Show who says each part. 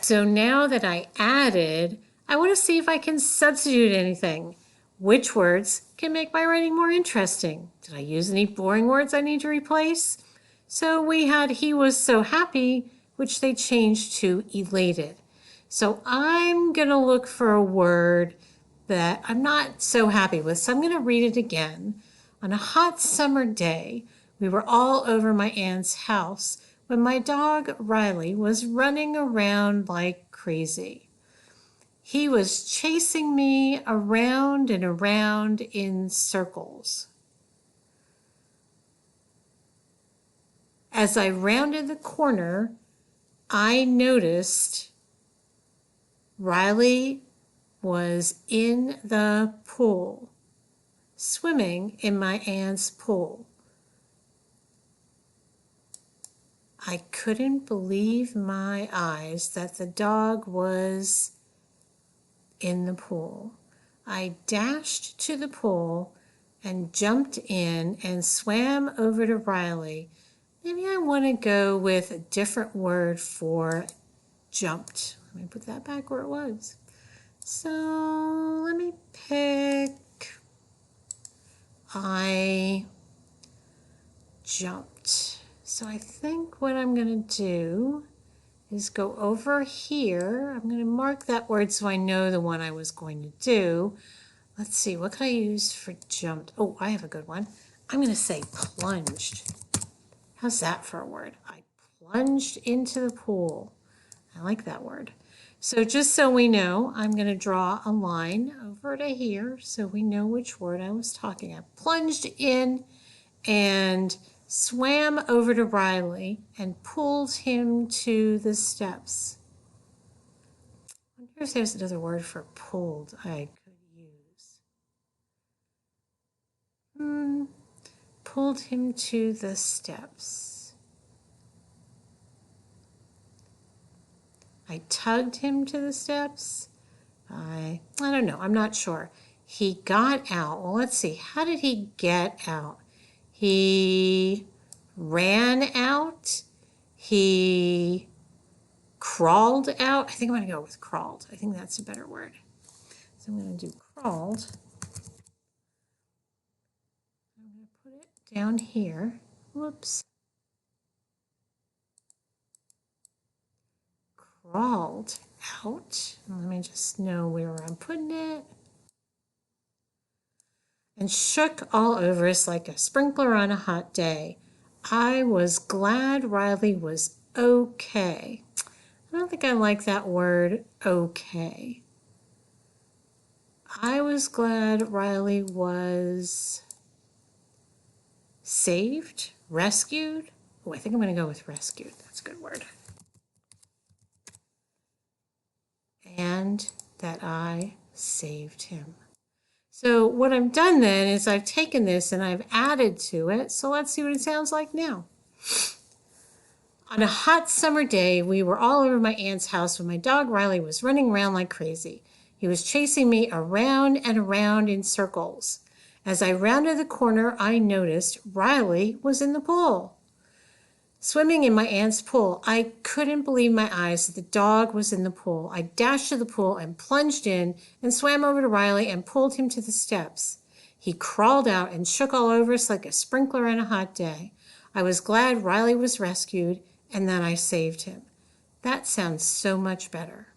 Speaker 1: So now that I added, I want to see if I can substitute anything. Which words can make my writing more interesting? Did I use any boring words I need to replace? So we had he was so happy, which they changed to elated. So I'm going to look for a word that I'm not so happy with. So I'm going to read it again. On a hot summer day, we were all over my aunt's house when my dog Riley was running around like crazy. He was chasing me around and around in circles. As I rounded the corner, I noticed Riley was in the pool, swimming in my aunt's pool. I couldn't believe my eyes that the dog was in the pool. I dashed to the pool and jumped in and swam over to Riley. Maybe I want to go with a different word for jumped. Let me put that back where it was. So let me pick I jumped. So I think what I'm going to do is go over here. I'm going to mark that word so I know the one I was going to do. Let's see, what could I use for jumped? Oh, I have a good one. I'm going to say plunged. How's that for a word? I plunged into the pool. I like that word. So just so we know, I'm going to draw a line over to here so we know which word I was talking about. Plunged in and swam over to Riley and pulled him to the steps. I wonder if there's another word for pulled I could use. Pulled him to the steps. I tugged him to the steps. I don't know. I'm not sure. He got out. Well, let's see. How did he get out? He ran out. He crawled out. I think I'm going to go with crawled. I think that's a better word. So I'm going to do crawled. I'm going to put it down here. Whoops. Crawled out. Let me just know where I'm putting it. And shook all over us like a sprinkler on a hot day. I was glad Riley was okay. I don't think I like that word, okay. I was glad Riley was saved, rescued. Oh, I think I'm going to go with rescued. That's a good word. And that I saved him. So what I've done then is I've taken this and I've added to it. So let's see what it sounds like now. On a hot summer day, we were all over my aunt's house when my dog Riley was running around like crazy. He was chasing me around and around in circles. As I rounded the corner, I noticed Riley was in the pool, swimming in my aunt's pool. I couldn't believe my eyes that the dog was in the pool. I dashed to the pool and plunged in and swam over to Riley and pulled him to the steps. He crawled out and shook all over us like a sprinkler on a hot day. I was glad Riley was rescued and that I saved him. That sounds so much better.